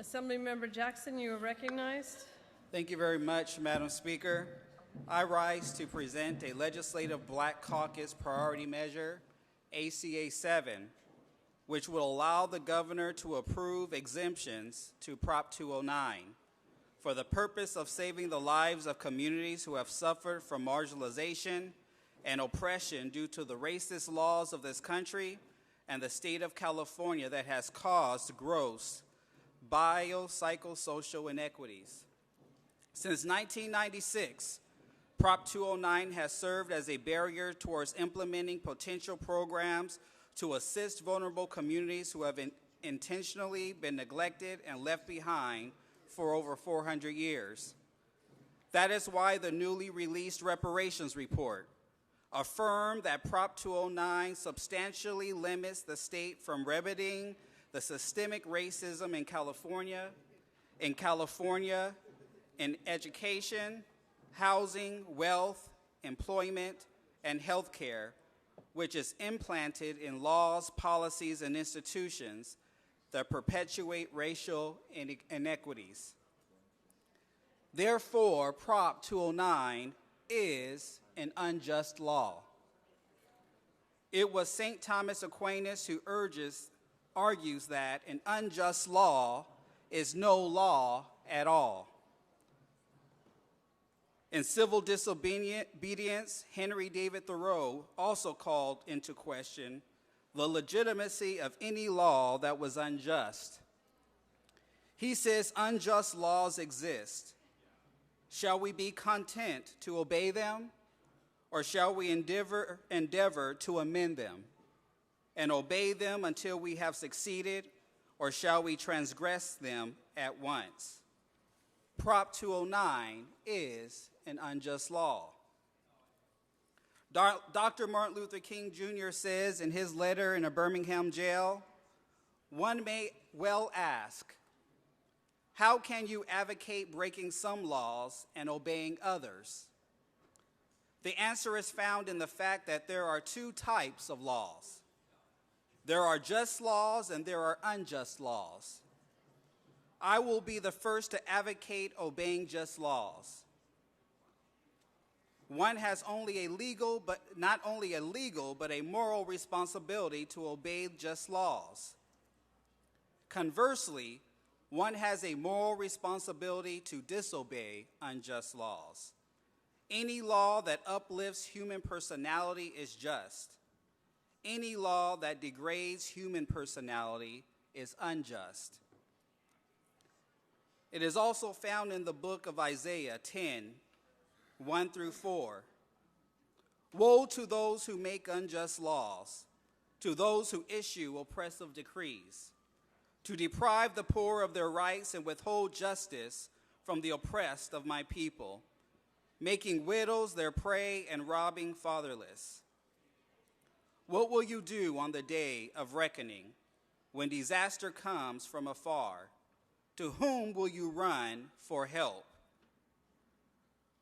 Assemblymember Jackson, you are recognized. Thank you very much, Madam Speaker. I rise to present a legislative Black Caucus priority measure, ACA-7, which will allow the governor to approve exemptions to Prop 209 for the purpose of saving the lives of communities who have suffered from marginalization and oppression due to the racist laws of this country and the state of California that has caused gross biopsychosocial inequities. Since 1996, Prop 209 has served as a barrier towards implementing potential programs to assist vulnerable communities who have intentionally been neglected and left behind for over 400 years. That is why the newly released reparations report affirmed that Prop 209 substantially limits the state from remedying the systemic racism in California, in education, housing, wealth, employment, and health care, which is implanted in laws, policies, and institutions that perpetuate racial inequities. Therefore, Prop 209 is an unjust law. It was St. Thomas Aquinas who argues that an unjust law is no law at all. In civil disobedience, Henry David Thoreau also called into question the legitimacy of any law that was unjust. He says unjust laws exist. Shall we be content to obey them, or shall we endeavor to amend them and obey them until we have succeeded, or shall we transgress them at once? Prop 209 is an unjust law. Dr. Martin Luther King Jr. says in his letter in a Birmingham jail, one may well ask, how can you advocate breaking some laws and obeying others? The answer is found in the fact that there are two types of laws. There are just laws and there are unjust laws. I will be the first to advocate obeying just laws. One has only a legal, but not only a legal, but a moral responsibility to obey just laws. Conversely, one has a moral responsibility to disobey unjust laws. Any law that uplifts human personality is just. Any law that degrades human personality is unjust. It is also found in the book of Isaiah 10, 1 through 4. Woe to those who make unjust laws, to those who issue oppressive decrees, to deprive the poor of their rights and withhold justice from the oppressed of my people, making widows their prey and robbing fatherless. What will you do on the day of reckoning when disaster comes from afar? To whom will you run for help?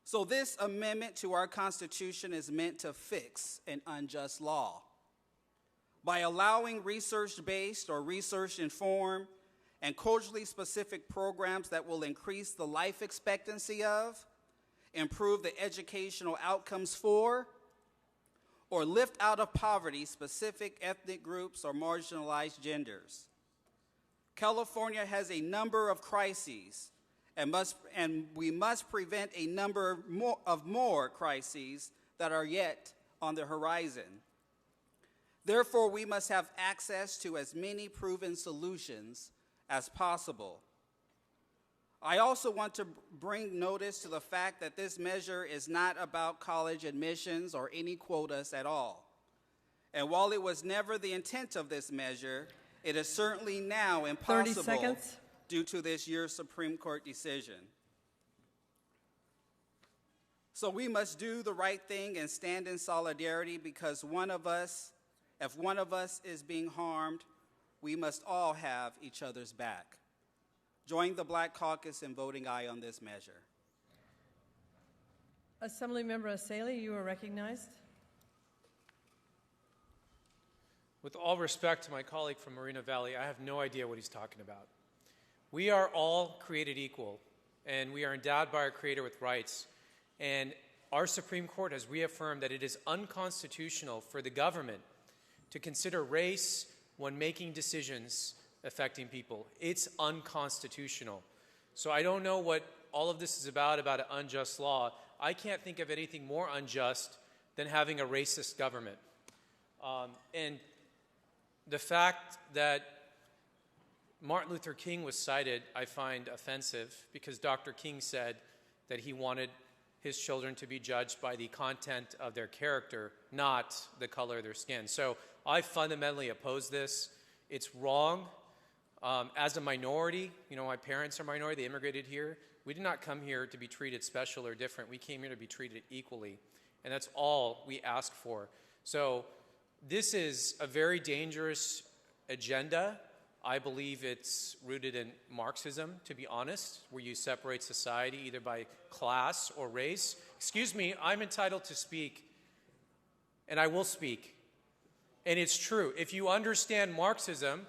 So this amendment to our Constitution is meant to fix an unjust law. By allowing research-based or research-informed and culturally specific programs that will increase the life expectancy of, improve the educational outcomes for, or lift out of poverty specific ethnic groups or marginalized genders. California has a number of crises, and we must prevent a number of more crises that are yet on the horizon. Therefore, we must have access to as many proven solutions as possible. I also want to bring notice to the fact that this measure is not about college admissions or any quotas at all. And while it was never the intent of this measure, it is certainly now impossible due to this year's Supreme Court decision. So we must do the right thing and stand in solidarity because if one of us is being harmed, we must all have each other's back. Join the Black Caucus in voting aye on this measure. Assemblymember Essayli, you are recognized. With all respect to my colleague from Moreno Valley, I have no idea what he's talking about. We are all created equal, and we are endowed by our Creator with rights. And our Supreme Court has reaffirmed that it is unconstitutional for the government to consider race when making decisions affecting people. It's unconstitutional. So I don't know what all of this is about an unjust law. I can't think of anything more unjust than having a racist government. And the fact that Martin Luther King was cited, I find offensive, because Dr. King said that he wanted his children to be judged by the content of their character, not the color of their skin. So I fundamentally oppose this. It's wrong. As a minority, my parents are minority, they immigrated here. We did not come here to be treated special or different. We came here to be treated equally. And that's all we ask for. So this is a very dangerous agenda. I believe it's rooted in Marxism, to be honest, where you separate society either by class or race. Excuse me, I'm entitled to speak, and I will speak. And it's true. If you understand Marxism,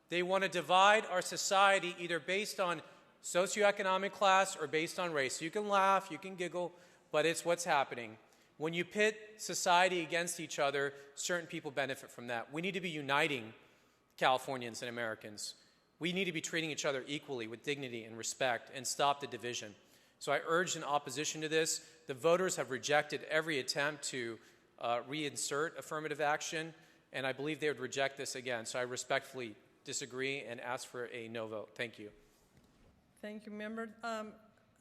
they want to divide our society either based on socioeconomic class or based on race. You can laugh, you can giggle, but it's what's happening. When you pit society against each other, certain people benefit from that. We need to be uniting Californians and Americans. We need to be treating each other equally with dignity and respect and stop the division. So I urge an opposition to this. The voters have rejected every attempt to reinsert affirmative action, and I believe they would reject this again. So I respectfully disagree and ask for a no vote. Thank you. Thank you, Member.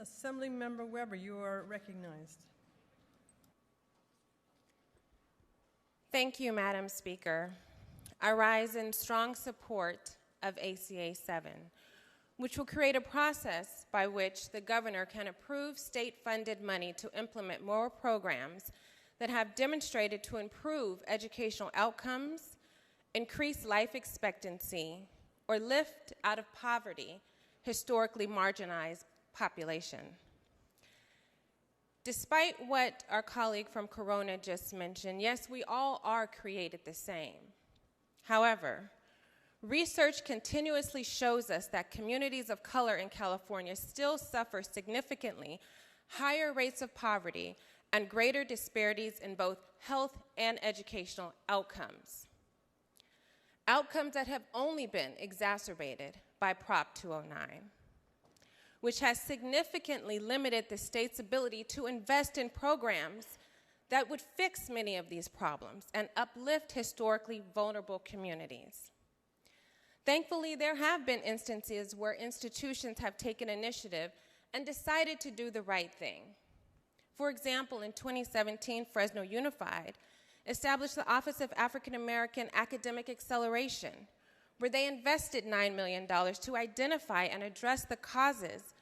Assembly Member Weber, you are recognized. Thank you, Madam Speaker. I rise in strong support of ACA-7, which will create a process by which the governor can approve state-funded money to implement more programs that have demonstrated to improve educational outcomes, increase life expectancy, or lift out of poverty historically marginalized population. Despite what our colleague from Corona just mentioned, yes, we all are created the same. However, research continuously shows us that communities of color in California still suffer significantly higher rates of poverty and greater disparities in both health and educational outcomes. Outcomes that have only been exacerbated by Prop 209, which has significantly limited the state's ability to invest in programs that would fix many of these problems and uplift historically vulnerable communities. Thankfully, there have been instances where institutions have taken initiative and decided to do the right thing. For example, in 2017, Fresno Unified established the Office of African American Academic Acceleration, where they invested $9 million to identify and address the causes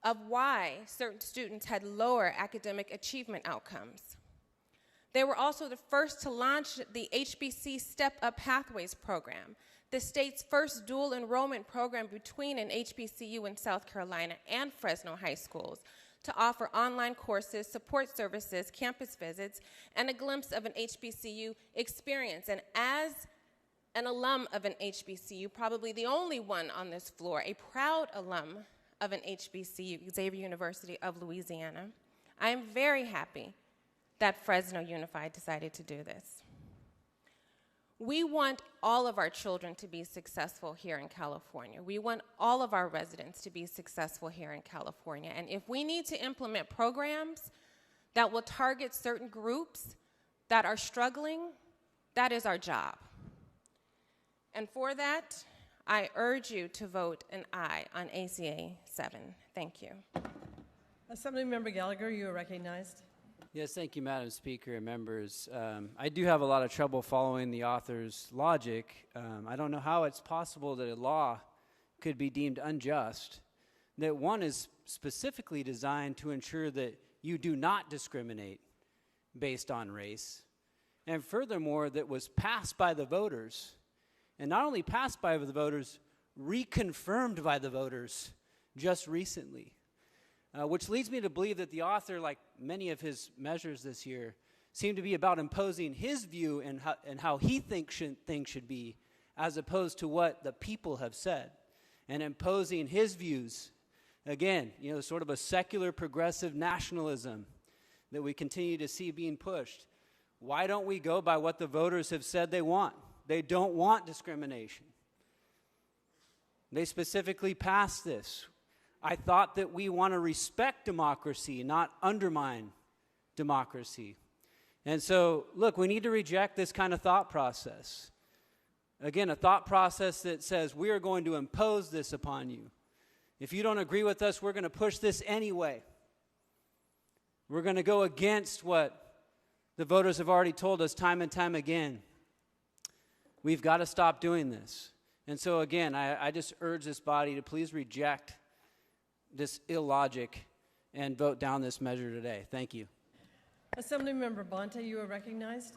of why certain students had lower academic achievement outcomes. They were also the first to launch the HBC Step Up Pathways program, the state's first dual enrollment program between an HBCU in South Carolina and Fresno high schools, to offer online courses, support services, campus visits, and a glimpse of an HBCU experience. And as an alum of an HBCU, probably the only one on this floor, a proud alum of an HBCU, Xavier University of Louisiana, I am very happy that Fresno Unified decided to do this. We want all of our children to be successful here in California. We want all of our residents to be successful here in California. And if we need to implement programs that will target certain groups that are struggling, that is our job. And for that, I urge you to vote an aye on ACA-7. Thank you. Assemblymember Gallagher, you are recognized. Yes, thank you, Madam Speaker and members. I do have a lot of trouble following the author's logic. I don't know how it's possible that a law could be deemed unjust, that one is specifically designed to ensure that you do not discriminate based on race, and furthermore, that was passed by the voters, and not only passed by the voters, reconfirmed by the voters just recently. Which leads me to believe that the author, like many of his measures this year, seem to be about imposing his view and how he thinks things should be, as opposed to what the people have said. and imposing his views. Again, sort of a secular progressive nationalism that we continue to see being pushed. Why don't we go by what the voters have said they want? They don't want discrimination. They specifically passed this. I thought that we want to respect democracy, not undermine democracy. And so, look, we need to reject this kind of thought process. Again, a thought process that says we are going to impose this upon you. If you don't agree with us, we're going to push this anyway. We're going to go against what the voters have already told us time and time again. We've got to stop doing this. And so again, I just urge this body to please reject this illogic and vote down this measure today. Thank you. Assemblymember Bonta, you are recognized.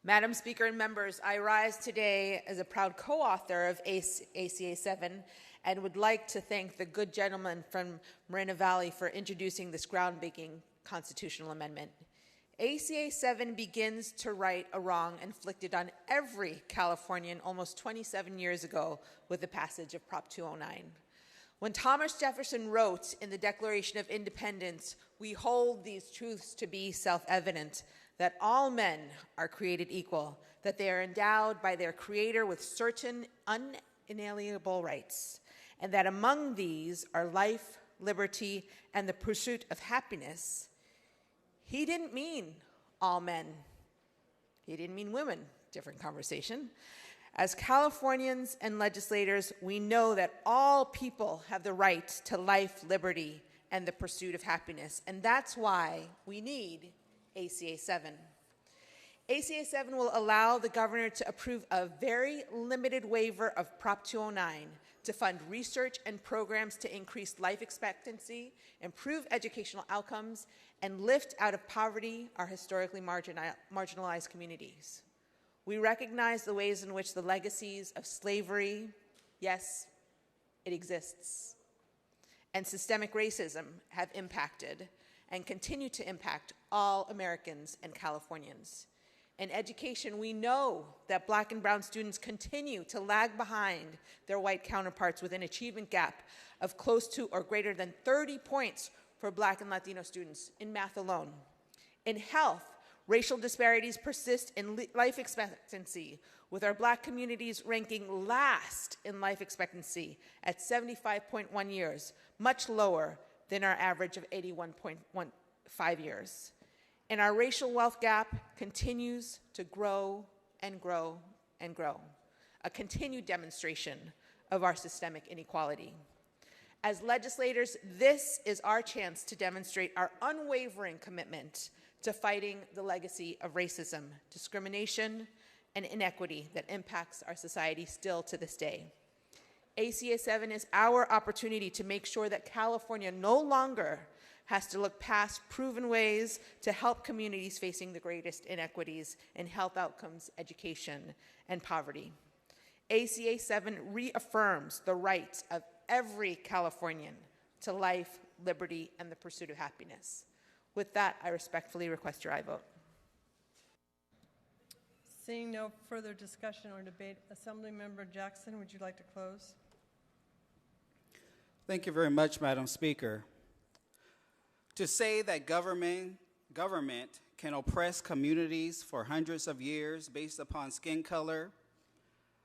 Madam Speaker and members, I rise today as a proud co-author of ACA-7 and would like to thank the good gentleman from Moreno Valley for introducing this groundbreaking constitutional amendment. ACA-7 begins to right a wrong inflicted on every Californian almost 27 years ago with the passage of Prop 209. When Thomas Jefferson wrote in the Declaration of Independence, "We hold these truths to be self-evident, that all men are created equal, that they are endowed by their Creator with certain unalienable rights, and that among these are life, liberty, and the pursuit of happiness," he didn't mean all men. He didn't mean women. Different conversation. As Californians and legislators, we know that all people have the right to life, liberty, and the pursuit of happiness, and that's why we need ACA-7. ACA-7 will allow the governor to approve a very limited waiver of Prop 209 to fund research and programs to increase life expectancy, improve educational outcomes, and lift out of poverty our historically marginalized communities. We recognize the ways in which the legacies of slavery, yes, it exists, and systemic racism have impacted and continue to impact all Americans and Californians. In education, we know that Black and brown students continue to lag behind their white counterparts with an achievement gap of close to or greater than 30 points for Black and Latino students in math alone. In health, racial disparities persist in life expectancy, with our Black communities ranking last in life expectancy at 75.1 years, much lower than our average of 81.15 years. And our racial wealth gap continues to grow and grow and grow, a continued demonstration of our systemic inequality. As legislators, this is our chance to demonstrate our unwavering commitment to fighting the legacy of racism, discrimination, and inequity that impacts our society still to this day. ACA-7 is our opportunity to make sure that California no longer has to look past proven ways to help communities facing the greatest inequities in health outcomes, education, and poverty. ACA-7 reaffirms the right of every Californian to life, liberty, and the pursuit of happiness. With that, I respectfully request your aye vote. Seeing no further discussion or debate, Assemblymember Jackson, would you like to close? Thank you very much, Madam Speaker. To say that government can oppress communities for hundreds of years based upon skin color,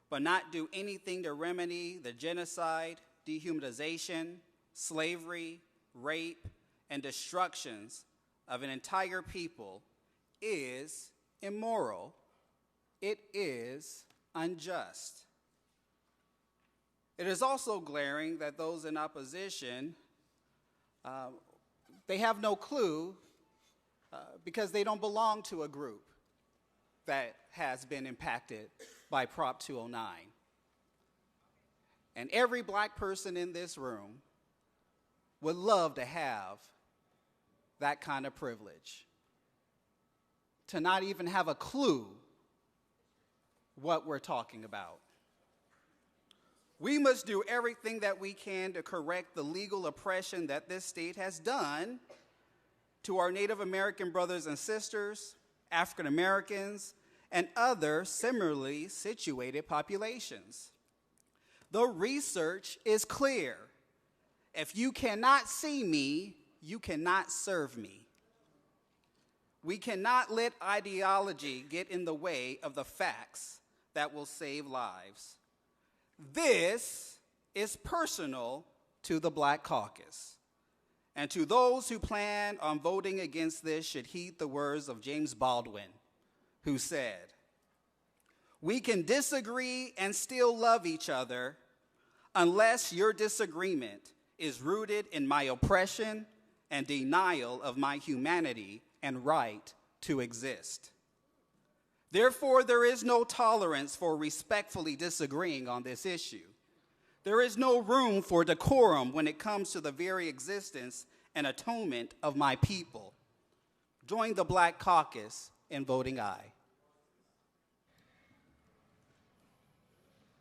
but not do anything to remedy the genocide, dehumanization, slavery, rape, and destructions of an entire people is immoral. It is unjust. It is also glaring that those in opposition, they have no clue because they don't belong to a group that has been impacted by Prop 209. And every Black person in this room would love to have that kind of privilege, to not even have a clue what we're talking about. We must do everything that we can to correct the legal oppression that this state has done to our Native American brothers and sisters, African Americans, and other similarly situated populations. The research is clear. If you cannot see me, you cannot serve me. We cannot let ideology get in the way of the facts that will save lives. This is personal to the Black Caucus. And to those who plan on voting against this should heed the words of James Baldwin, who said, "We can disagree and still love each other unless your disagreement is rooted in my oppression and denial of my humanity and right to exist. Therefore, there is no tolerance for respectfully disagreeing on this issue. There is no room for decorum when it comes to the very existence and atonement of my people. Join the Black Caucus in voting aye."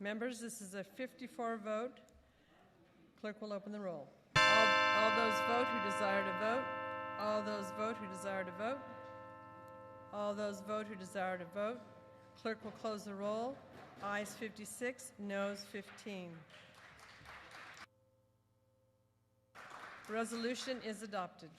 Members, this is a 54 vote. Clerk will open the roll. All those vote who desire to vote. All those vote who desire to vote. All those vote who desire to vote. Clerk will close the roll. Ayes 56, noes 15. Resolution is adopted.